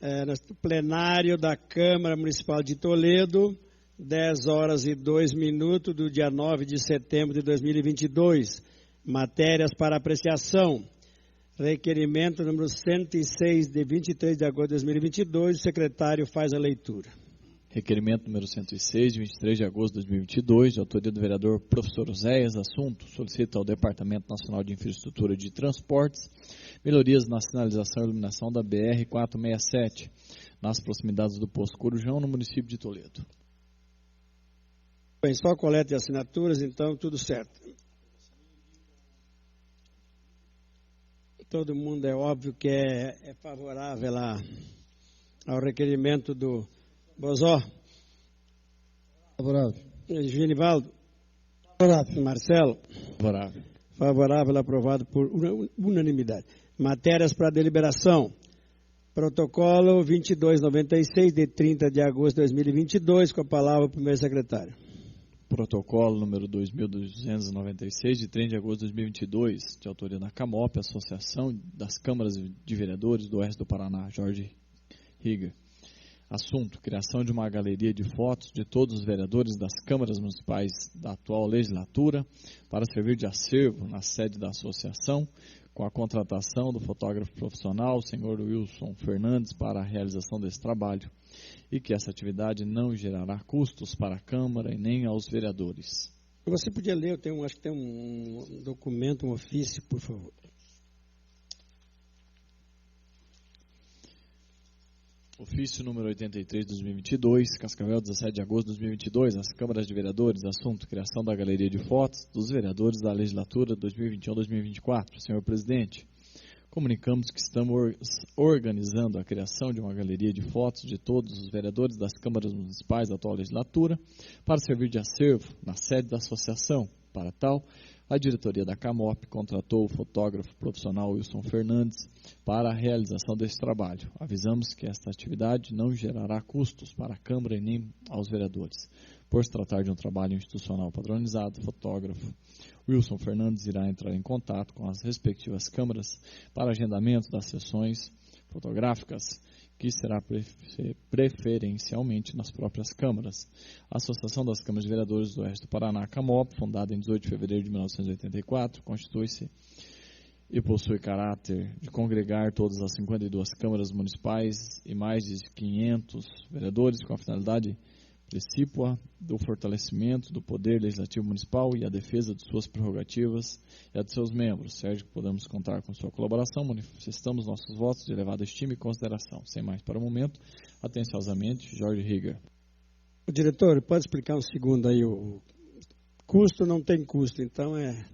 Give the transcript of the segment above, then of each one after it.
no plenário da Câmara Municipal de Toledo, 10 horas e 2 minutos do dia 9 de setembro de 2022. Matérias para apreciação. Requerimento número 106, de 23 de agosto de 2022. O secretário faz a leitura. Requerimento número 106, de 23 de agosto de 2022, de autoria do vereador professor Oséias. Assunto: solicita ao Departamento Nacional de Infraestrutura de Transportes melhorias na sinalização e iluminação da BR-467, nas proximidades do Posto Corujão, no município de Toledo. Bem, só coleta de assinaturas, então tudo certo. Todo mundo é óbvio que é favorável ao requerimento do Bozó. Favorável. Genivaldo. Favorável. Marcelo. Favorável. Favorável, aprovado por unanimidade. Matérias para deliberação. Protocolo 2296, de 30 de agosto de 2022, com a palavra o primeiro secretário. Protocolo número 2296, de 30 de agosto de 2022, de autoria da CAMOP, Associação das Câmaras de Vereadores do Oeste do Paraná, Jorge Rieger. Assunto: criação de uma galeria de fotos de todos os vereadores das câmaras municipais da atual legislatura para servir de acervo na sede da associação, com a contratação do fotógrafo profissional, o senhor Wilson Fernandes, para a realização desse trabalho, e que essa atividade não gerará custos para a Câmara e nem aos vereadores. Você podia ler, acho que tem um documento, um ofício, por favor. Ofício número 83 de 2022, Cascavel, 17 de agosto de 2022, as câmaras de vereadores. Assunto: criação da galeria de fotos dos vereadores da legislatura 2021-2024. Senhor presidente, comunicamos que estamos organizando a criação de uma galeria de fotos de todos os vereadores das câmaras municipais da atual legislatura para servir de acervo na sede da associação. Para tal, a diretoria da CAMOP contratou o fotógrafo profissional Wilson Fernandes para a realização desse trabalho. Avisamos que esta atividade não gerará custos para a Câmara e nem aos vereadores. Por se tratar de um trabalho institucional padronizado, o fotógrafo Wilson Fernandes irá entrar em contato com as respectivas câmaras para agendamento das sessões fotográficas, que será preferencialmente nas próprias câmaras. A Associação das Câmaras de Vereadores do Oeste do Paraná, CAMOP, fundada em 18 de fevereiro de 1984, constitui-se e possui caráter de congregar todas as 52 câmaras municipais e mais de 500 vereadores, com a finalidade precípua do fortalecimento do poder legislativo municipal e a defesa de suas prerrogativas e a de seus membros. Sérgio, que podemos contar com sua colaboração, manifestamos nossos votos de elevada estima e consideração. Sem mais para o momento, atenciosamente, Jorge Rieger. O diretor, pode explicar um segundo aí, o custo não tem custo, então é...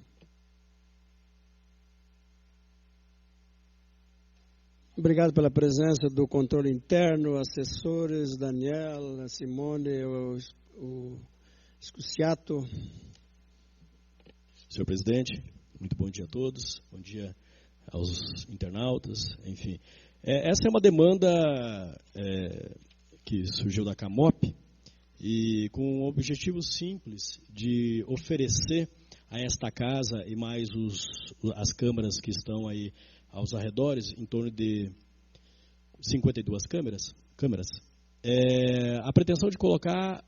Obrigado pela presença do controle interno, assessores, Daniel, Simone, o Escuciato. Senhor presidente, muito bom dia a todos, bom dia aos internautas, enfim. Essa é uma demanda que surgiu da CAMOP e com um objetivo simples de oferecer a esta casa e mais as câmaras que estão aí aos arredores, em torno de 52 câmeras, a pretensão de colocar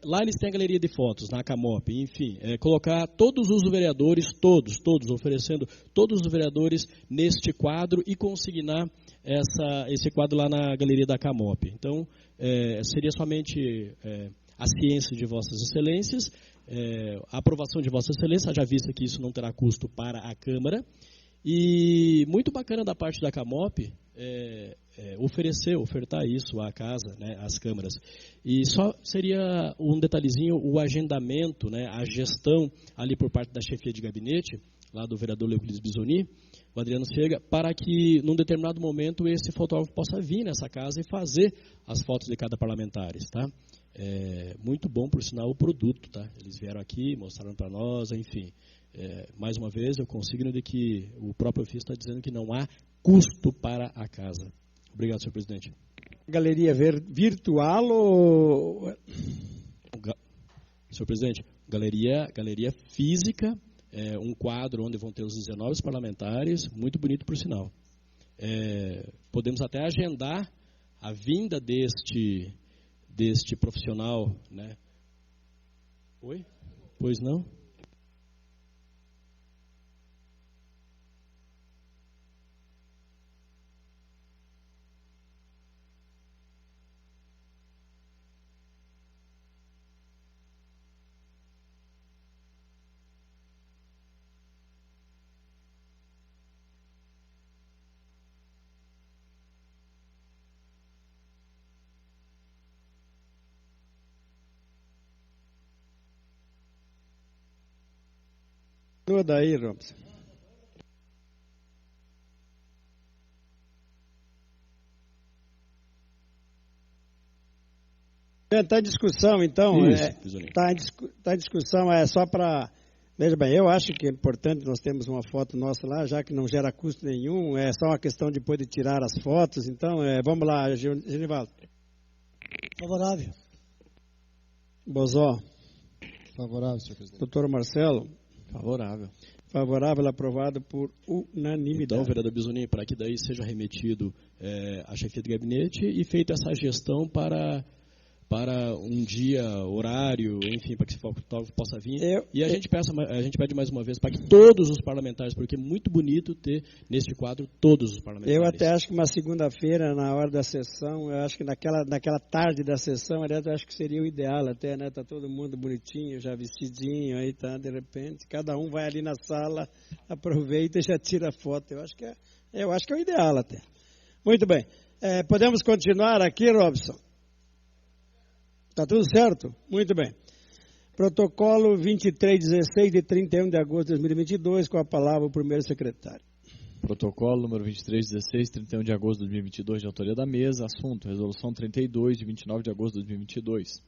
lá eles têm a galeria de fotos, na CAMOP, enfim, colocar todos os vereadores, todos, oferecendo todos os vereadores neste quadro e consignar esse quadro lá na galeria da CAMOP. Então, seria somente a ciência de Vossas Excelências, a aprovação de Vossa Excelência, já vista que isso não terá custo para a Câmara, e muito bacana da parte da CAMOP ofertar isso à casa, né, às câmaras. E só seria um detalhezinho, o agendamento, né, a gestão ali por parte da chefia de gabinete, lá do vereador Leuclides Bisoni, o Adriano Chega, para que num determinado momento esse fotógrafo possa vir nessa casa e fazer as fotos de cada parlamentar, tá? Muito bom, por sinal, o produto, tá? Eles vieram aqui, mostraram para nós, enfim. Mais uma vez, eu consigno de que o próprio ofício está dizendo que não há custo para a casa. Obrigado, senhor presidente. Galeria virtual ou... Senhor presidente, galeria física, um quadro onde vão ter os 19 parlamentares, muito bonito, por sinal. podemos até agendar a vinda deste profissional, né? Oi? Pois não? Tudo aí, Robson. Está em discussão, então. Está em discussão, só para... Veja bem, eu acho que é importante nós termos uma foto nossa lá, já que não gera custo nenhum, é só uma questão depois de tirar as fotos. Então, vamos lá, Genivaldo. Favorável. Bozó. Favorável, senhor presidente. Doutor Marcelo. Favorável. Favorável, aprovado por unanimidade. Então, vereador Bisoni, para que daí seja remetido à chefia de gabinete e feita essa gestão para um dia, horário, enfim, para que esse fotógrafo possa vir. A gente pede mais uma vez para que todos os parlamentares, porque é muito bonito ter neste quadro todos os parlamentares. Eu até acho que uma segunda-feira, na hora da sessão, eu acho que naquela tarde da sessão, aliás, eu acho que seria o ideal até, né? Tá todo mundo bonitinho, já vestidinho, aí tá, de repente, cada um vai ali na sala, aproveita e já tira a foto. Eu acho que é o ideal até. Muito bem. Podemos continuar aqui, Robson? Está tudo certo? Muito bem. Protocolo 2316, de 31 de agosto de 2022, com a palavra o primeiro secretário. Protocolo número 2316, 31 de agosto de 2022, de autoria da mesa. Assunto, resolução 32, de 29 de agosto de 2022.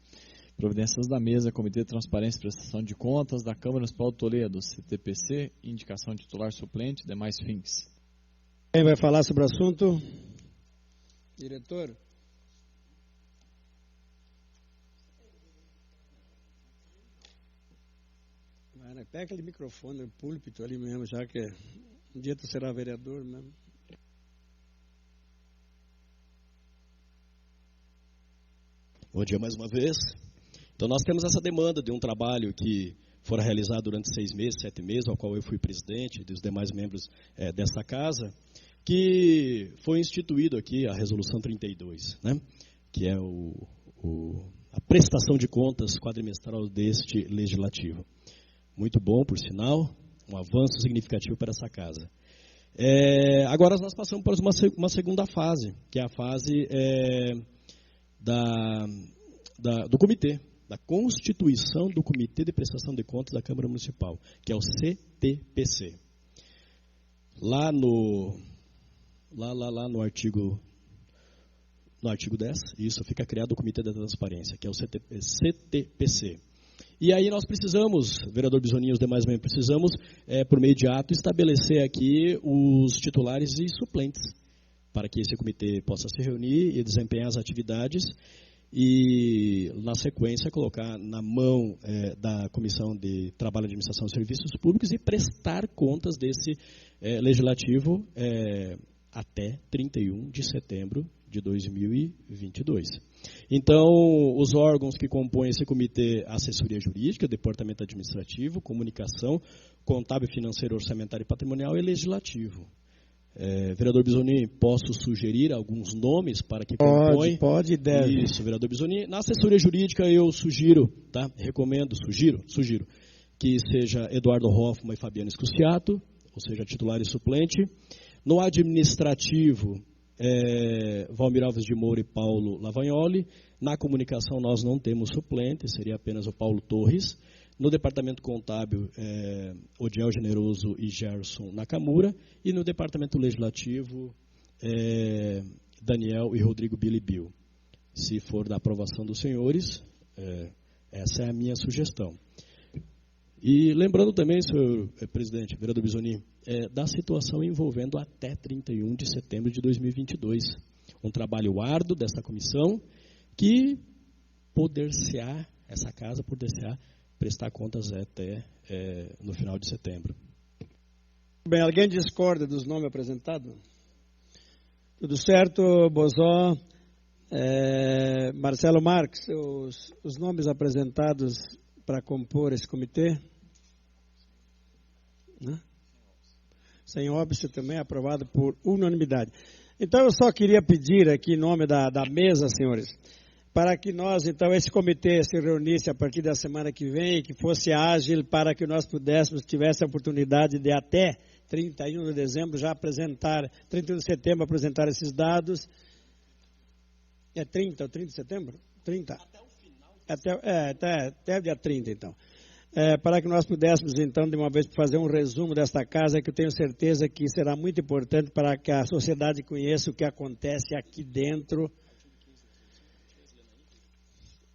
Providências da mesa, Comitê de Transparência e Prestação de Contas da Câmara Municipal de Toledo, CTPC, indicação titular suplente, demais fins. Quem vai falar sobre o assunto? Diretor? Pega aquele microfone, o púlpito ali mesmo, já que um dia tu será vereador mesmo. Bom dia mais uma vez. Então nós temos essa demanda de um trabalho que fora realizado durante 6 meses, 7 meses, ao qual eu fui presidente, e dos demais membros desta casa, que foi instituído aqui a Resolução 32, né? Que é a prestação de contas quadrimestral deste legislativo. Muito bom, por sinal, um avanço significativo para essa casa. Agora nós passamos por uma segunda fase, que é a fase do comitê, da constituição do Comitê de Prestação de Contas da Câmara Municipal, que é o CTPC. Lá no artigo 10, isso fica criado o Comitê da Transparência, que é o CTPC. E aí nós precisamos, vereador Bisoni e os demais membros, precisamos, por meio de ato, estabelecer aqui os titulares e suplentes, para que esse comitê possa se reunir e desempenhar as atividades e, na sequência, colocar na mão da Comissão de Trabalho, Administração e Serviços Públicos e prestar contas desse legislativo até 31 de setembro de 2022. Então, os órgãos que compõem esse comitê: assessoria jurídica, departamento administrativo, comunicação, contábil, financeiro, orçamentário e patrimonial e legislativo. Vereador Bisoni, posso sugerir alguns nomes para que compõem? Pode e deve. Isso, vereador Bisoni. Na assessoria jurídica eu sugiro, tá? Recomendo, sugiro, que seja Eduardo Hoffmann e Fabiano Escuciato, ou seja, titular e suplente. No administrativo, Valmir Alves de Moura e Paulo Lavagnoli. Na comunicação nós não temos suplente, seria apenas o Paulo Torres. No departamento contábil, Odiel Generoso e Gerson Nakamura. E no departamento legislativo, Daniel e Rodrigo Bilibil. Se for da aprovação dos senhores, essa é a minha sugestão. E lembrando também, senhor presidente, vereador Bisoni, da situação envolvendo até 31 de setembro de 2022. Um trabalho árduo dessa comissão que essa casa poder-se-á prestar contas até no final de setembro. Bem, alguém discorda dos nomes apresentados? Tudo certo, Bozó? Marcelo Marques, os nomes apresentados para compor esse comitê? Né? Sem óbice também, aprovado por unanimidade. Então, eu só queria pedir aqui, em nome da mesa, senhores, para que nós, então, esse comitê se reunisse a partir da semana que vem e que fosse ágil para que nós pudéssemos, tivesse a oportunidade de até 31 de dezembro já apresentar, 31 de setembro apresentar esses dados. É 30 ou 30 de setembro? 30. Até o final. Até o dia 30, então. Para que nós pudéssemos, então, de uma vez fazer um resumo desta casa, que eu tenho certeza que será muito importante para que a sociedade conheça o que acontece aqui dentro.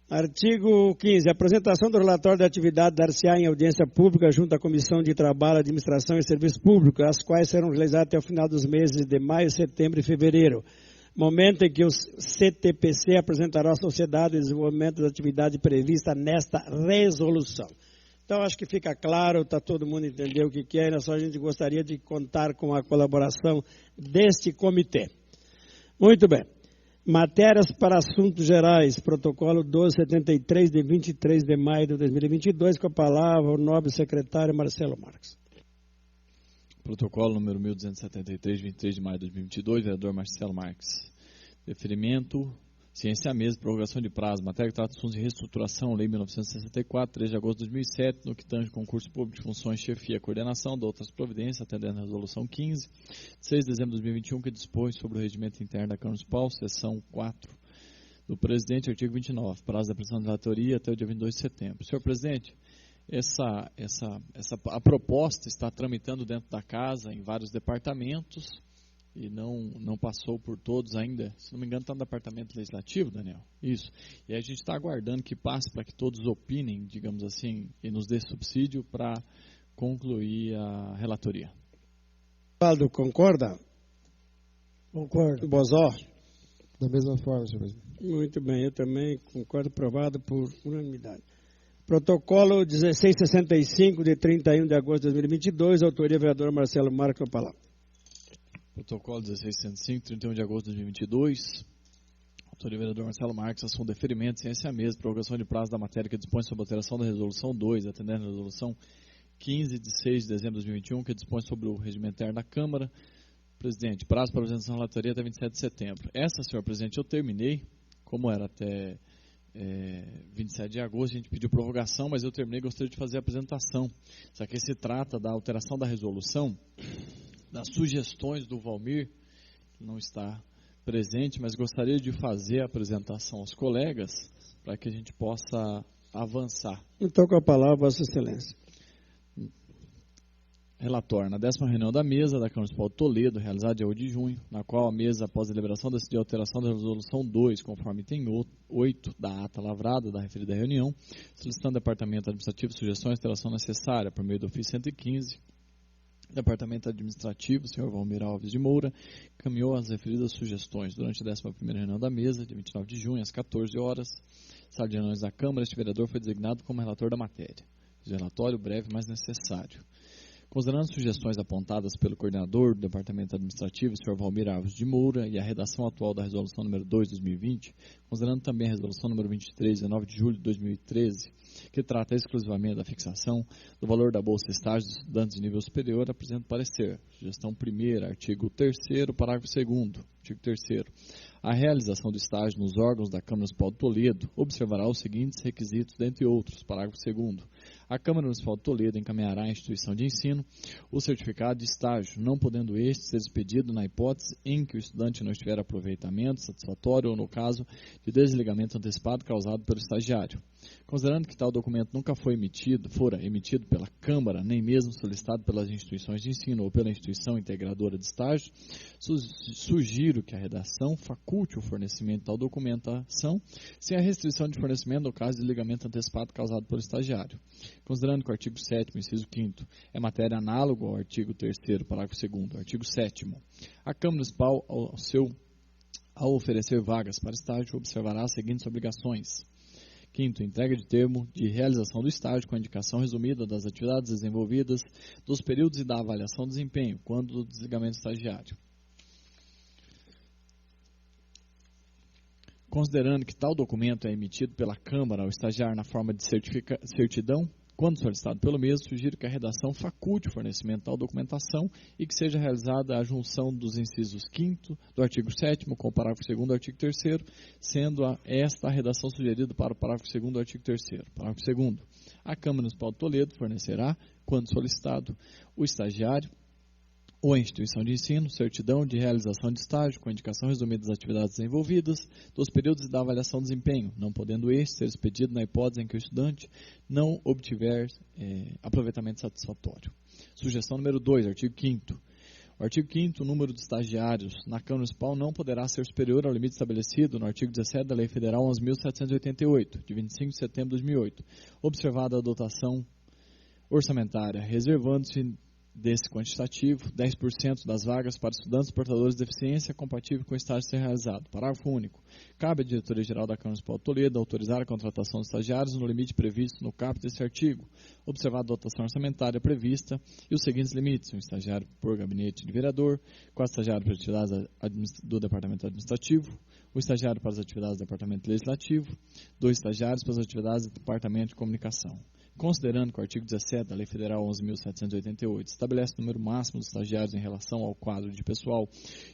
Artigo 15. Apresentação do relatório da atividade dar-se-á em audiência pública junto à Comissão de Trabalho, Administração e Serviços Públicos, as quais serão realizadas até o final dos meses de maio, setembro e fevereiro. Momento em que o CTPC apresentará à sociedade o desenvolvimento da atividade prevista nesta resolução. Então, acho que fica claro, todo mundo entendeu o que é, só a gente gostaria de contar com a colaboração deste comitê. Muito bem. Matérias para assuntos gerais, protocolo 1273, de 23 de maio de 2022, com a palavra o nobre secretário Marcelo Marques. Protocolo número 1273, 23 de maio de 2022, vereador Marcelo Marques. Deferimento, ciência à mesa, prorrogação de prazo, matéria que trata de assuntos de reestruturação, lei 1964, 3 de agosto de 2007, no que tange concurso público de funções, chefia, coordenação, de outras providências, atendendo a resolução 15, de 6 de dezembro de 2021, que dispõe sobre o regimento interno da Câmara Municipal, seção 4 do presidente, artigo 29, prazo da apresentação de relatoria até o dia 22 de setembro. Senhor presidente, a proposta está tramitando dentro da casa em vários departamentos e não passou por todos ainda. Se não me engano, está no departamento legislativo, Daniel. Isso. E a gente está aguardando que passe para que todos opinem, digamos assim, e nos dê subsídio para concluir a relatoria. Valdo, concorda? Concordo. Bozó? Da mesma forma, senhor presidente. Muito bem, eu também concordo, aprovado por unanimidade. Protocolo 1665, de 31 de agosto de 2022, autoria vereador Marcelo Marques, com a palavra. Protocolo 1665, 31 de agosto de 2022, autoria vereador Marcelo Marques, assunto deferimento, ciência à mesa, prorrogação de prazo da matéria que dispõe sobre a alteração da resolução 2, atendendo a resolução 15, de 6 de dezembro de 2021, que dispõe sobre o regimento interno da Câmara. Presidente, prazo para apresentação da relatoria até 27 de setembro. Essa, senhor presidente, eu terminei, como era até 27 de agosto, a gente pediu prorrogação, mas eu terminei, gostaria de fazer a apresentação. Isso aqui se trata da alteração da resolução, das sugestões do Valmir, que não está presente, mas gostaria de fazer a apresentação aos colegas, para que a gente possa avançar. Então, com a palavra, Vossa Excelência. Relatório. Na 10ª reunião da mesa da Câmara Municipal de Toledo, realizada dia 8 de junho, na qual a mesa, após a deliberação, decidiu a alteração da resolução 2, conforme item 8 da ata lavrada da referida reunião, solicitando ao Departamento Administrativo sugestões de alteração necessária por meio do ofício 115. Departamento Administrativo, senhor Valmir Alves de Moura, caminhou as referidas sugestões. Durante a 11ª reunião da mesa, de 29 de junho, às 14 horas, sala de reuniões da Câmara, este vereador foi designado como relator da matéria. Fiz relatório breve, mas necessário. Considerando as sugestões apontadas pelo coordenador do Departamento Administrativo, o Sr. Valmir Alves de Moura, e a redação atual da Resolução número 2 de 2020, considerando também a Resolução número 23, de 19 de julho de 2013, que trata exclusivamente da fixação do valor da Bolsa Estágio dos estudantes de nível superior, apresento parecer. Sugestão 1ª, artigo 3º, parágrafo 2º. Artigo 3º. A realização do estágio nos órgãos da Câmara Municipal de Toledo observará os seguintes requisitos, dentre outros. Parágrafo 2º. A Câmara Municipal de Toledo encaminhará à instituição de ensino o certificado de estágio, não podendo este ser expedido na hipótese em que o estudante não estiver aproveitamento satisfatório ou no caso de desligamento antecipado causado pelo estagiário. Considerando que tal documento nunca fora emitido pela Câmara, nem mesmo solicitado pelas instituições de ensino ou pela instituição integradora de estágio, sugiro que a redação faculte o fornecimento de tal documentação sem a restrição de fornecimento no caso de desligamento antecipado causado pelo estagiário. Considerando que o artigo 7º, inciso 5º, é matéria análoga ao artigo 3º, parágrafo 2º, artigo 7º, a Câmara Municipal, ao oferecer vagas para estágio, observará as seguintes obrigações. 5º, entrega de termo de realização do estágio com a indicação resumida das atividades desenvolvidas, dos períodos e da avaliação de desempenho, quando do desligamento estagiário. Considerando que tal documento é emitido pela Câmara ao estagiário na forma de certidão, quando solicitado pelo mesmo, sugiro que a redação faculte o fornecimento de tal documentação e que seja realizada a junção dos incisos 5º do artigo 7º com o parágrafo 2º do artigo 3º, sendo esta a redação sugerida para o parágrafo 2º do artigo 3º. Parágrafo 2º. A Câmara Municipal de Toledo fornecerá, quando solicitado, o estagiário ou a instituição de ensino, certidão de realização de estágio, com indicação resumida das atividades desenvolvidas, dos períodos e da avaliação de desempenho, não podendo este ser expedido na hipótese em que o estudante não obtiver aproveitamento satisfatório. Sugestão número 2, artigo 5º. O artigo 5º, o número de estagiários na Câmara Municipal não poderá ser superior ao limite estabelecido no artigo 17 da Lei Federal 11.788, de 25 de setembro de 2008, observada a dotação orçamentária, reservando-se desse quantitativo, 10% das vagas para estudantes portadores de deficiência compatível com o estágio a ser realizado. Parágrafo único. Cabe à Diretoria-Geral da Câmara Municipal de Toledo autorizar a contratação de estagiários no limite previsto no caput deste artigo, observada a dotação orçamentária prevista e os seguintes limites: um estagiário por gabinete de vereador, 4 estagiários para atividades do Departamento Administrativo, um estagiário para as atividades do Departamento Legislativo, 2 estagiários para as atividades do Departamento de Comunicação. Considerando que o artigo 17 da Lei Federal 11.788 estabelece o número máximo de estagiários em relação ao quadro de pessoal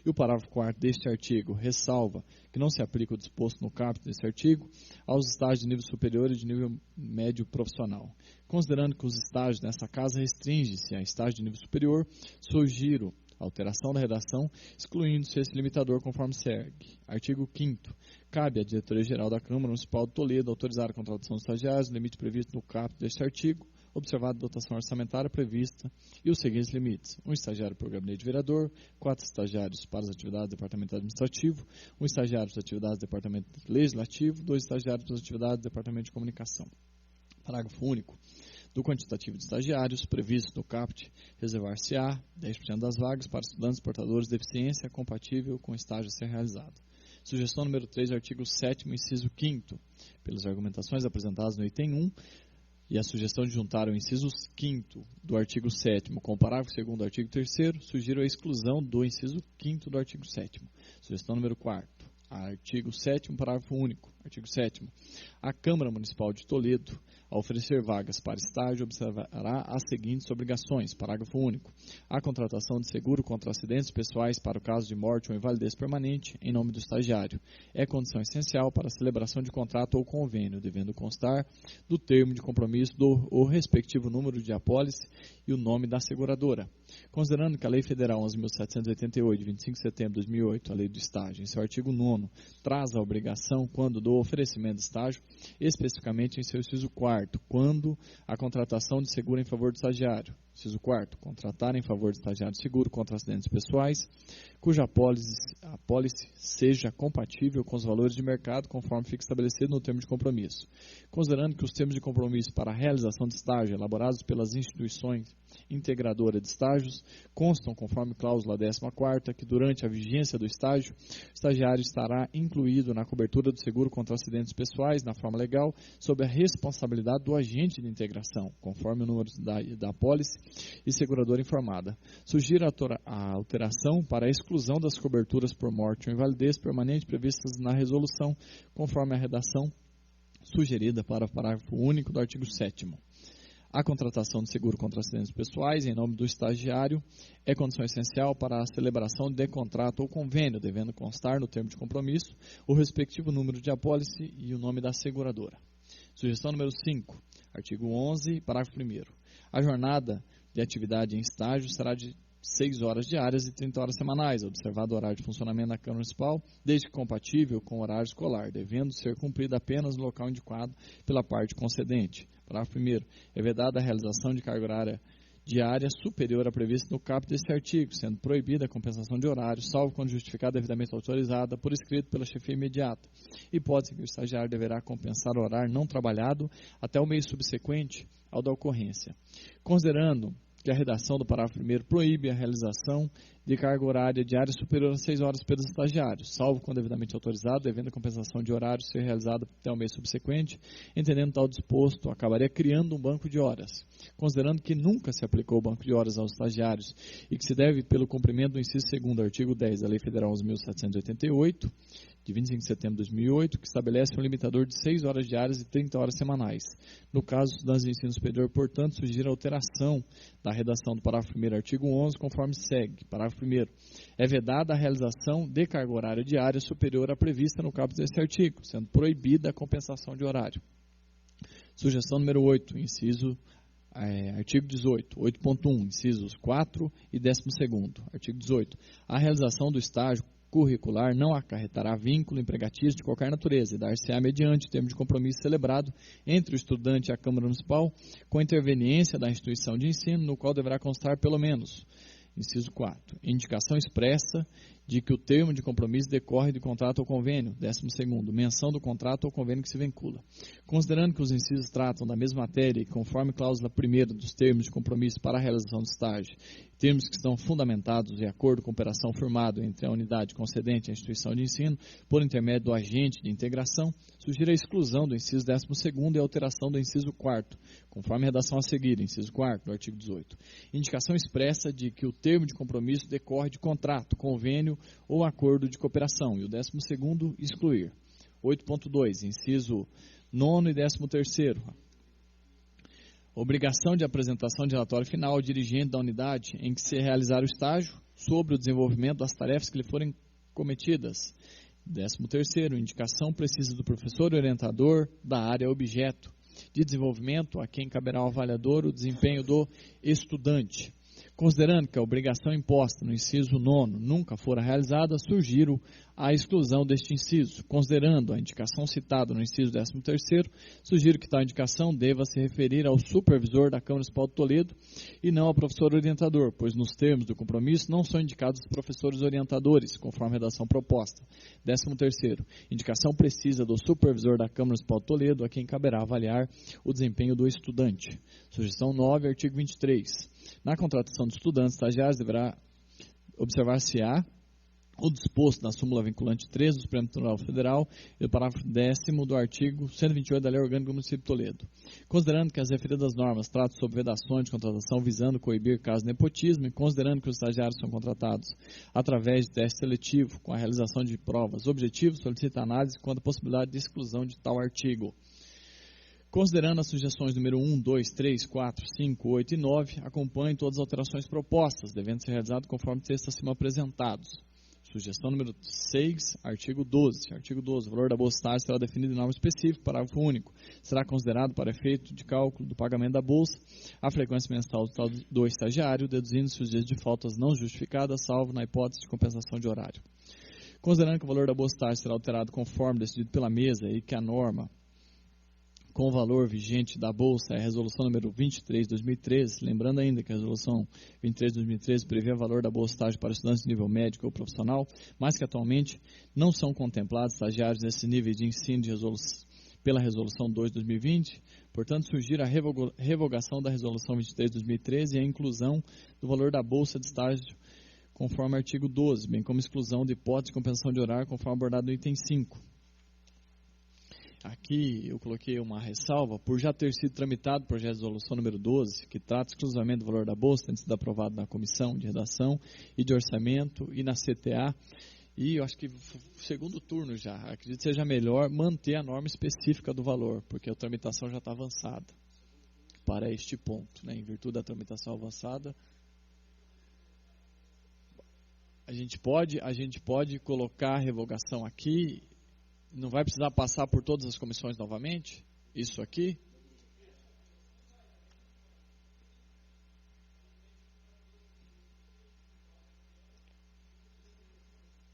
e o parágrafo 4º deste artigo ressalva que não se aplica o disposto no caput deste artigo aos estágios de nível superior e de nível médio profissional. Considerando que os estágios nessa casa restringem-se a estágio de nível superior, sugiro alteração da redação, excluindo-se esse limitador conforme segue. Artigo 5º. Cabe à Diretoria-Geral da Câmara Municipal de Toledo autorizar a contratação de estagiários no limite previsto no caput deste artigo, observada a dotação orçamentária prevista e os seguintes limites: um estagiário por gabinete de vereador, 4 estagiários para as atividades do Departamento Administrativo, um estagiário para as atividades do Departamento Legislativo, 2 estagiários para as atividades do Departamento de Comunicação. Parágrafo único. Do quantitativo de estagiários previsto no caput, reservar-se-á 10% das vagas para estudantes portadores de deficiência compatível com o estágio a ser realizado. Sugestão número 3, artigo 7º, inciso 5º. Pelas argumentações apresentadas no item 1 e a sugestão de juntar o inciso 5º do artigo 7º com o parágrafo 2º do artigo 3º, sugiro a exclusão do inciso 5º do artigo 7º. Sugestão número 4º. Artigo 7º, parágrafo único. Artigo 7º. A Câmara Municipal de Toledo, ao oferecer vagas para estágio, observará as seguintes obrigações. Parágrafo único. A contratação de seguro contra acidentes pessoais para o caso de morte ou invalidez permanente em nome do estagiário é condição essencial para a celebração de contrato ou convênio, devendo constar do termo de compromisso o respectivo número de apólice e o nome da seguradora. Considerando que a Lei Federal 11.788, de 25 de setembro de 2008, a Lei do Estágio, em seu artigo 9º, traz a obrigação, quando do oferecimento de estágio, especificamente em seu inciso 4º, quando a contratação de seguro em favor do estagiário. Inciso 4º, contratar em favor do estagiário seguro contra acidentes pessoais, cuja apólice seja compatível com os valores de mercado, conforme fica estabelecido no termo de compromisso. Considerando que os termos de compromisso para a realização de estágio elaborados pelas instituições integradoras de estágios constam, conforme cláusula 14ª, que durante a vigência do estágio, o estagiário estará incluído na cobertura do seguro contra acidentes pessoais, na forma legal, sob a responsabilidade do agente de integração, conforme o número da apólice e seguradora informada. Sugiro a alteração para a exclusão das coberturas por morte ou invalidez permanente previstas na resolução, conforme a redação sugerida para o parágrafo único do artigo 7º. A contratação de seguro contra acidentes pessoais em nome do estagiário é condição essencial para a celebração de contrato ou convênio, devendo constar no termo de compromisso o respectivo número de apólice e o nome da seguradora. Sugestão número 5, artigo 11, parágrafo 1º. A jornada de atividade em estágio será de 6 horas diárias e 30 horas semanais, observado o horário de funcionamento da Câmara Municipal, desde que compatível com o horário escolar, devendo ser cumprida apenas no local indicado pela parte concedente. Parágrafo 1º. É vedada a realização de carga horária diária superior à prevista no caput deste artigo, sendo proibida a compensação de horário, salvo quando justificada devidamente autorizada por escrito pela chefia imediata. Hipótese que o estagiário deverá compensar o horário não trabalhado até o mês subsequente ao da ocorrência. Considerando que a redação do parágrafo 1º proíbe a realização de carga horária diária superior a 6 horas pelos estagiários, salvo quando devidamente autorizado, devendo a compensação de horário ser realizada até o mês subsequente, entendendo tal disposto, acabaria criando um banco de horas. Considerando que nunca se aplicou o banco de horas aos estagiários e que se deve pelo cumprimento do inciso 2º do artigo 10 da Lei Federal 11.788, de 25 de setembro de 2008, que estabelece um limitador de 6 horas diárias e 30 horas semanais. No caso dos estudantes de ensino superior, portanto, surgir a alteração da redação do parágrafo 1º, artigo 11, conforme segue. Parágrafo 1º. É vedada a realização de carga horária diária superior à prevista no caput deste artigo, sendo proibida a compensação de horário. Sugestão número 8, artigo 18, 8.1, incisos 4 e 12º. Artigo 18. A realização do estágio curricular não acarretará vínculo empregatício de qualquer natureza e dar-se-á mediante termo de compromisso celebrado entre o estudante e a Câmara Municipal com interveniência da instituição de ensino, no qual deverá constar pelo menos, inciso 4, indicação expressa de que o termo de compromisso decorre de contrato ou convênio, 12º, menção do contrato ou convênio que se vincula. Considerando que os incisos tratam da mesma matéria e conforme cláusula 1ª dos termos de compromisso para a realização do estágio, termos que estão fundamentados em acordo com operação firmado entre a unidade concedente e a instituição de ensino, por intermédio do agente de integração, surgir a exclusão do inciso 12º e a alteração do inciso 4º, conforme a redação a seguir, inciso 4º do artigo 18. Indicação expressa de que o termo de compromisso decorre de contrato, convênio ou acordo de cooperação, e o 12º excluir. 8.2, inciso 9º e 13º. Obrigação de apresentação de relatório final ao dirigente da unidade em que se realizar o estágio sobre o desenvolvimento das tarefas que lhe forem cometidas. 13º, indicação precisa do professor e orientador da área objeto de desenvolvimento a quem caberá ao avaliador o desempenho do estudante. Considerando que a obrigação imposta no inciso 9º nunca fora realizada, surgiram a exclusão deste inciso. Considerando a indicação citada no inciso 13º, sugiro que tal indicação deva se referir ao supervisor da Câmara Municipal de Toledo e não ao professor orientador, pois nos termos do compromisso não são indicados os professores orientadores, conforme a redação proposta. 13º, indicação precisa do supervisor da Câmara Municipal de Toledo, a quem caberá avaliar o desempenho do estudante. Sugestão 9, artigo 23. Na contratação de estudantes estagiários deverá observar-se-á o disposto na súmula vinculante 13 do Supremo Tribunal Federal e o parágrafo 10º do artigo 128 da Lei Orgânica do Município de Toledo. Considerando que as referidas normas tratam sobre vedações de contratação visando coibir casos de nepotismo e considerando que os estagiários são contratados através de teste seletivo com a realização de provas objetivos, solicita análise quanto à possibilidade de exclusão de tal artigo. Considerando as sugestões número 1, 2, 3, 4, 5, 8 e 9, acompanhe todas as alterações propostas, devendo ser realizado conforme textos acima apresentados. Sugestão número 6, artigo 12. Artigo 12. O valor da bolsa estágio será definido em norma específica, parágrafo único. Será considerado para efeito de cálculo do pagamento da bolsa a frequência mensal do estagiário, deduzindo-se os dias de faltas não justificadas, salvo na hipótese de compensação de horário. Considerando que o valor da bolsa estágio será alterado conforme decidido pela mesa e que a norma com o valor vigente da Bolsa é a Resolução número 23 de 2013, lembrando ainda que a Resolução 23 de 2013 prevê o valor da Bolsa Estágio para estudantes de nível médico ou profissional, mas que atualmente não são contemplados estagiários nesse nível de ensino pela Resolução 2 de 2020, portanto surgir a revogação da Resolução 23 de 2013 e a inclusão do valor da Bolsa de Estágio conforme o artigo 12, bem como exclusão de hipótese de compensação de horário conforme abordado no item 5. Aqui eu coloquei uma ressalva, por já ter sido tramitado o projeto de resolução número 12, que trata exclusivamente do valor da bolsa, tendo sido aprovado na Comissão de Redação e de Orçamento e na CTA, e eu acho que segundo turno já, acredito que seja melhor manter a norma específica do valor, porque a tramitação já está avançada para este ponto, né? Em virtude da tramitação avançada, a gente pode colocar a revogação aqui. Não vai precisar passar por todas as comissões novamente? Isso aqui?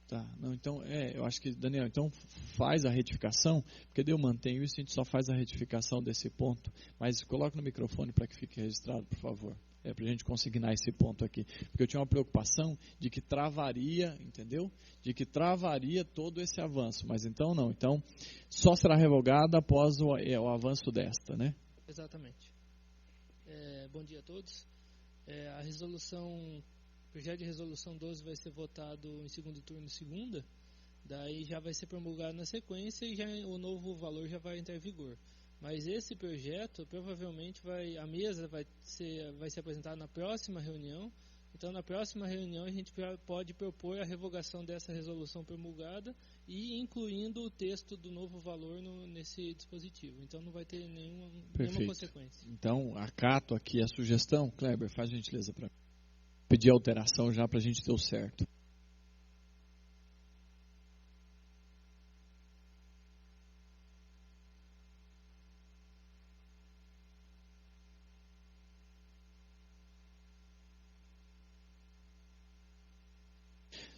Tá, não, então, eu acho que, Daniel, então faz a retificação, porque daí eu mantenho isso, a gente só faz a retificação desse ponto, mas coloca no microfone para que fique registrado, por favor. Para a gente consignar esse ponto aqui. Porque eu tinha uma preocupação de que travaria, entendeu? De que travaria todo esse avanço. Mas então não. Então, só será revogada após o avanço desta, né? Exatamente. Bom dia a todos. O projeto de resolução 12 vai ser votado em segundo turno segunda, daí já vai ser promulgado na sequência e o novo valor já vai entrar em vigor. Mas esse projeto, provavelmente, a mesa vai ser apresentada na próxima reunião. Então, na próxima reunião, a gente pode propor a revogação dessa resolução promulgada e incluindo o texto do novo valor nesse dispositivo. Então, não vai ter nenhuma consequência. Então, acato aqui a sugestão. Kleber, faz gentileza para pedir alteração já para a gente ter o certo.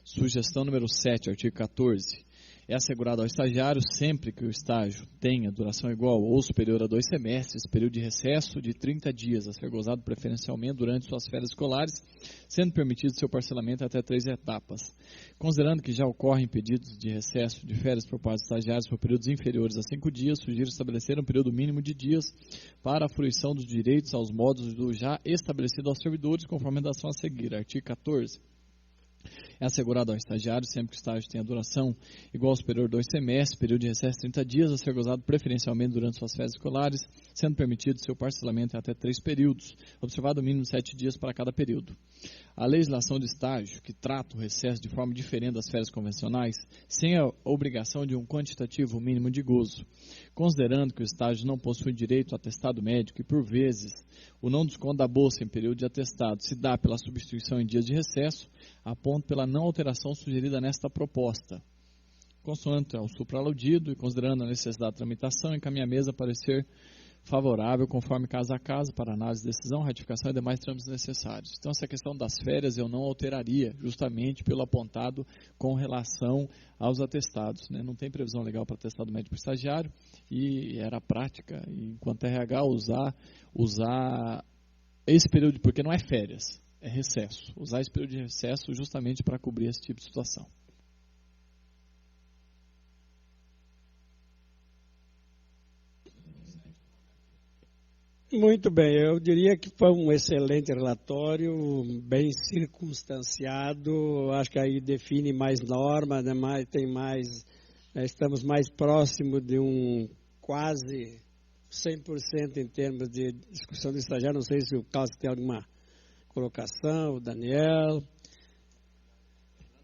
Sugestão número 7, artigo 14. É assegurado ao estagiário, sempre que o estágio tenha duração igual ou superior a 2 semestres, período de recesso de 30 dias, a ser gozado preferencialmente durante suas férias escolares, sendo permitido seu parcelamento até 3 etapas. Considerando que já ocorrem pedidos de recesso de férias por parte dos estagiários por períodos inferiores a 5 dias, sugiro estabelecer um período mínimo de dias para a fruição dos direitos aos modos do já estabelecido aos servidores, conforme a redação a seguir. Artigo 14. É assegurado ao estagiário, sempre que o estágio tenha duração igual ou superior a 2 semestres, período de recesso de 30 dias, a ser gozado preferencialmente durante suas férias escolares, sendo permitido seu parcelamento em até 3 períodos, observado o mínimo 7 dias para cada período. A legislação de estágio, que trata o recesso de forma diferente das férias convencionais, sem a obrigação de um quantitativo mínimo de gozo, considerando que o estágio não possui direito a atestado médico e, por vezes, o não desconto da bolsa em período de atestado se dá pela substituição em dias de recesso, aponto pela não alteração sugerida nesta proposta. Consoante ao supraludido e considerando a necessidade de tramitação, encaminha a mesa parecer favorável, conforme caso a caso, para análise, decisão, ratificação e demais trâmites necessários. Então, essa questão das férias eu não alteraria, justamente pelo apontado com relação aos atestados, né? Não tem previsão legal para atestado médico para estagiário e era prática, enquanto RH, usar esse período, porque não é férias, é recesso. Usar esse período de recesso justamente para cobrir esse tipo de situação. Muito bem, eu diria que foi um excelente relatório, bem circunstanciado, acho que aí define mais normas, né, estamos mais próximo de um quase 100% em termos de discussão do estagiário, não sei se o Carlos tem alguma colocação, o Daniel.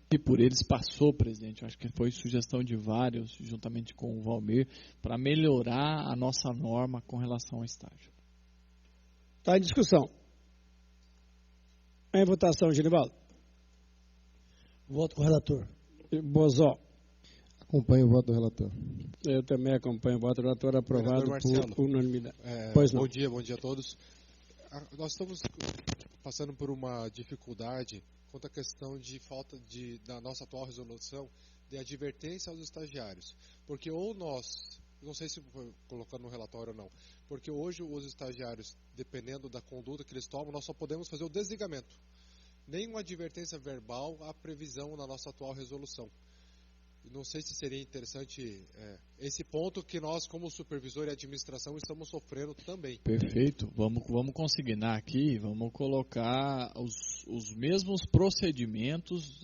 E por eles passou, presidente, acho que foi sugestão de vários, juntamente com o Valmir, para melhorar a nossa norma com relação ao estágio. Está em discussão. Em votação, Genivaldo. Voto com o relator. Bozó. Acompanho o voto do relator. Eu também acompanho o voto do relator, aprovado por unanimidade. Pois não. Bom dia a todos. Nós estamos passando por uma dificuldade quanto à questão de falta da nossa atual resolução de advertência aos estagiários. Porque ou nós, não sei se foi colocando no relatório ou não, porque hoje os estagiários, dependendo da conduta que eles tomam, nós só podemos fazer o desligamento. Nenhuma advertência verbal há previsão na nossa atual resolução. Não sei se seria interessante esse ponto que nós, como supervisor e administração, estamos sofrendo também. Perfeito. Vamos consignar aqui, vamos colocar os mesmos procedimentos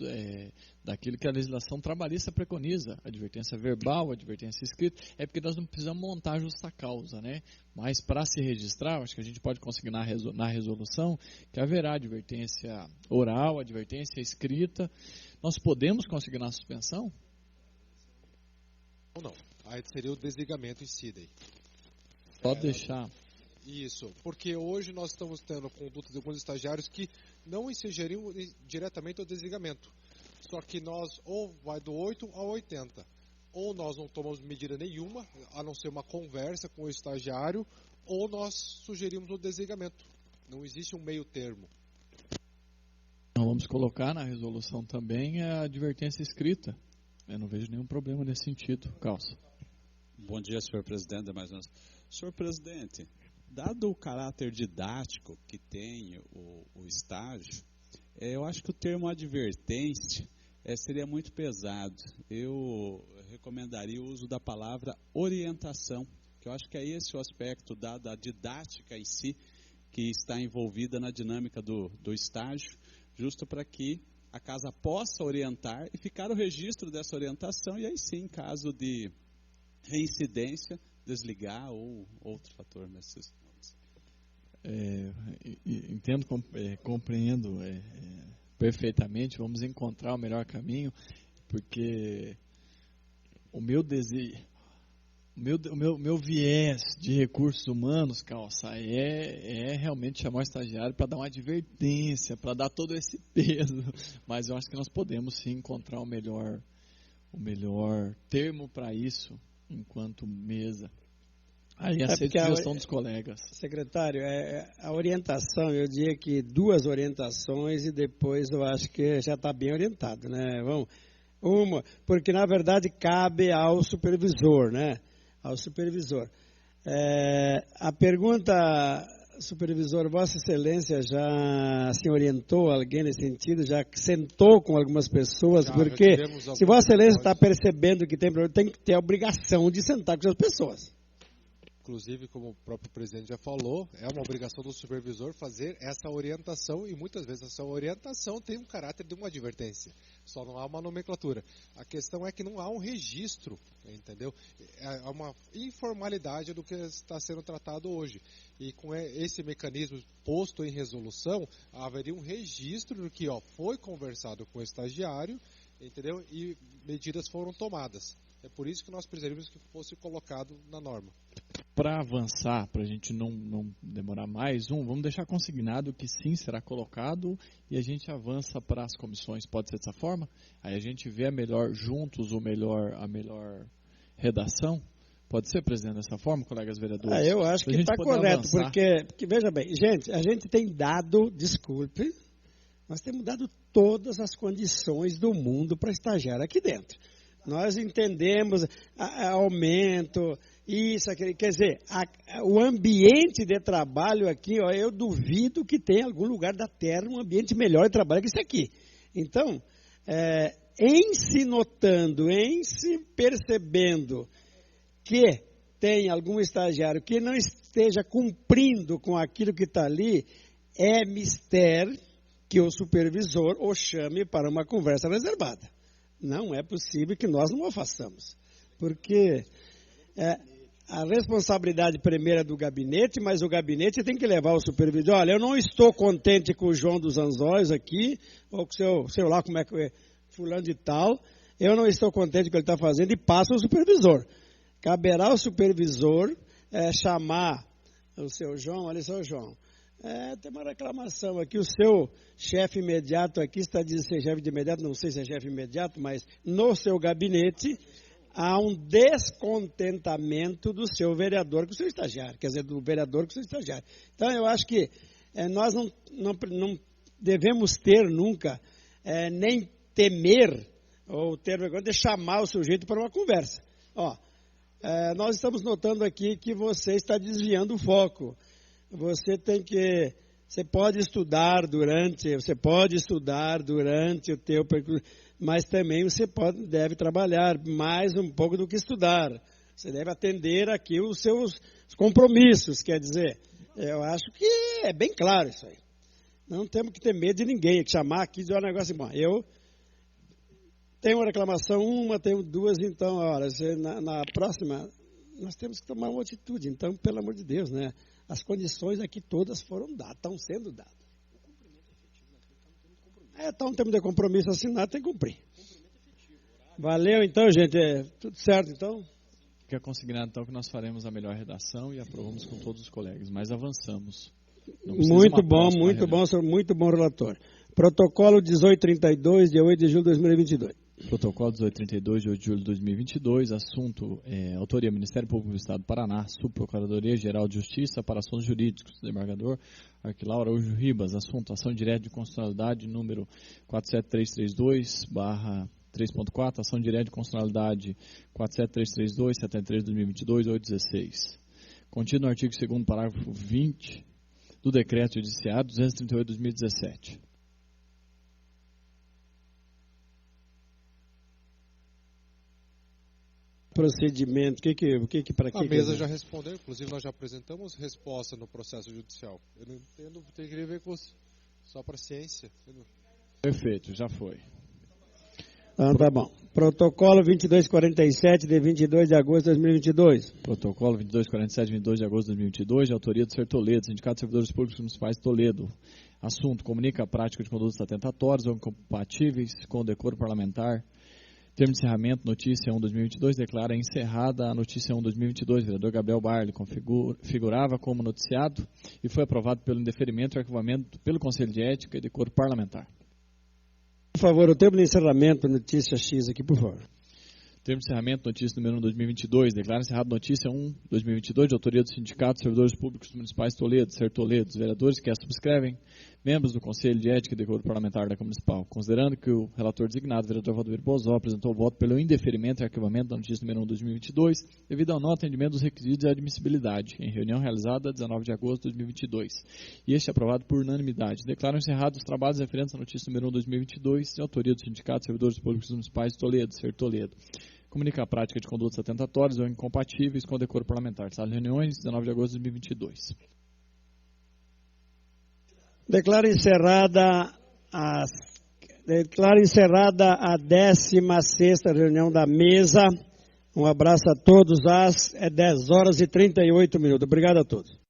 daquilo que a legislação trabalhista preconiza. Advertência verbal, advertência escrita. É porque nós não precisamos montar justa causa, né? Mas para se registrar, acho que a gente pode consignar na resolução que haverá advertência oral, advertência escrita. Nós podemos consignar a suspensão? Ou não. Aí seria o desligamento em si daí. Pode deixar. Isso, porque hoje nós estamos tendo conduta de alguns estagiários que não inseriram diretamente o desligamento. Só que nós, ou vai do 8 ao 80, ou nós não tomamos medida nenhuma, a não ser uma conversa com o estagiário, ou nós sugerimos o desligamento. Não existe um meio termo. Então vamos colocar na resolução também a advertência escrita. Eu não vejo nenhum problema nesse sentido. Calça. Bom dia, senhor presidente. Senhor presidente, dado o caráter didático que tem o estágio, eu acho que o termo advertência seria muito pesado. Eu recomendaria o uso da palavra orientação, que eu acho que é esse o aspecto da didática em si, que está envolvida na dinâmica do estágio, justo para que a casa possa orientar e ficar o registro dessa orientação, e aí sim, em caso de reincidência, desligar ou outro fator nesses. Entendo, compreendo perfeitamente. Vamos encontrar o melhor caminho, porque o meu desejo, o meu viés de recursos humanos, Calça, é realmente chamar o estagiário para dar uma advertência, para dar todo esse peso. Mas eu acho que nós podemos sim encontrar o melhor termo para isso enquanto mesa. Aí a sugestão dos colegas. Secretário, a orientação, eu diria que 2 orientações e depois eu acho que já está bem orientado, né? Porque na verdade cabe ao supervisor, né? Ao supervisor. A pergunta, supervisor, Vossa Excelência já se orientou alguém nesse sentido, já sentou com algumas pessoas, porque se Vossa Excelência está percebendo que tem problema, tem que ter a obrigação de sentar com as pessoas. Inclusive, como o próprio presidente já falou, é uma obrigação do supervisor fazer essa orientação, e muitas vezes essa orientação tem um caráter de uma advertência, só não há uma nomenclatura. A questão é que não há um registro, entendeu? É uma informalidade do que está sendo tratado hoje. E com esse mecanismo posto em resolução, haveria um registro do que foi conversado com o estagiário, entendeu? E medidas foram tomadas. É por isso que nós precisaríamos que fosse colocado na norma. Para avançar, para a gente não demorar mais, vamos deixar consignado que sim, será colocado, e a gente avança para as comissões. Pode ser dessa forma? Aí a gente vê juntos a melhor redação. Pode ser, presidente, dessa forma, colegas vereadores? Eu acho que está correto, porque, veja bem, gente, a gente tem dado, desculpe, nós temos dado todas as condições do mundo para estagiário aqui dentro. Nós entendemos aumento, isso, aquele, quer dizer, o ambiente de trabalho aqui, eu duvido que tenha algum lugar da Terra um ambiente melhor de trabalho que esse aqui. Então, em se notando, em se percebendo que tem algum estagiário que não esteja cumprindo com aquilo que está ali, é mister que o supervisor o chame para uma conversa reservada. Não é possível que nós não o façamos, porque a responsabilidade primeira é do gabinete, mas o gabinete tem que levar o supervisor. Olha, eu não estou contente com o João dos Anzóis aqui, ou com o seu, sei lá como é que é, fulano de tal, eu não estou contente com o que ele está fazendo, e passa o supervisor. Caberá ao supervisor chamar o seu João, olha, seu João, tem uma reclamação aqui, o seu chefe imediato aqui está dizendo ser chefe de imediato, não sei se é chefe imediato, mas no seu gabinete há um descontentamento do seu vereador com o seu estagiário, quer dizer, do vereador com o seu estagiário. Então, eu acho que nós não devemos ter nunca, nem temer, ou ter vergonha de chamar o sujeito para uma conversa. Nós estamos notando aqui que você está desviando o foco. Você pode estudar durante o teu percurso, mas também você deve trabalhar mais um pouco do que estudar. Você deve atender aqui os seus compromissos, quer dizer, eu acho que é bem claro isso aí. Não temos que ter medo de ninguém, que chamar aqui e dizer um negócio bom. Eu tenho uma reclamação, tenho 2, então, olha, na próxima, nós temos que tomar uma atitude, então, pelo amor de Deus, né? As condições aqui todas foram dadas, estão sendo dadas. O cumprimento efetivo naquilo está um termo de compromisso assinado, tem que cumprir. Valeu, então, gente. Tudo certo, então? Fica consignado, então, que nós faremos a melhor redação e aprovamos com todos os colegas, mas avançamos. Muito bom, relator. Protocolo 1832, dia 8 de julho de 2022. Protocolo 1832, de 8 de julho de 2022, assunto, autoria Ministério Público do Estado do Paraná, Subprocuradoria-Geral de Justiça para Assuntos Jurídicos, desembargador Arquilau Araújo Ribas, assunto, ação direta de constitucionalidade número 47332/3.4, ação direta de constitucionalidade 47332, 73 de 2022, 816. Contido no artigo 2º, parágrafo 20 do Decreto Judiciário 238 de 2017. procedimento? Para que A mesa já respondeu, inclusive nós já apresentamos resposta no processo judicial. Eu não entendo, tem que ver com só para ciência. Perfeito, já foi. Então, tá bom. Protocolo 2247, de 22 de agosto de 2022. Protocolo 2247, 22 de agosto de 2022, de autoria do Ser Toledo, Sindicato de Servidores Públicos Municipais Toledo. Assunto: comunica a prática de condutas atentatórias ou incompatíveis com o decoro parlamentar. Termo de encerramento, notícia 1/2022, declara encerrada a notícia 1/2022. Vereador Gabriel Barley figurava como noticiado e foi aprovado pelo indeferimento e arquivamento pelo Conselho de Ética e Decoro Parlamentar. Por favor, o termo de encerramento, notícia X aqui, por favor. Termo de encerramento, notícia número 1/2022. Declara encerrado notícia 1/2022, de autoria do Sindicato de Servidores Públicos Municipais Toledo, Ser Toledo. Os vereadores que a subscrevem, membros do Conselho de Ética e Decoro Parlamentar da Câmara Municipal. Considerando que o relator designado, vereador Valdomiro Bozó, apresentou o voto pelo indeferimento e arquivamento da notícia número 1/2022, devido ao não atendimento dos requisitos de admissibilidade, em reunião realizada 19 de agosto de 2022. E este aprovado por unanimidade. Declaram encerrados os trabalhos referentes à notícia número 1/2022, de autoria do Sindicato de Servidores Públicos Municipais de Toledo, Ser Toledo. Comunica a prática de condutas atentatórias ou incompatíveis com o decoro parlamentar. Sala de reuniões, 19 de agosto de 2022. Declaro encerrada a 16ª reunião da mesa. Um abraço a todos. Às 10h38. Obrigado a todos.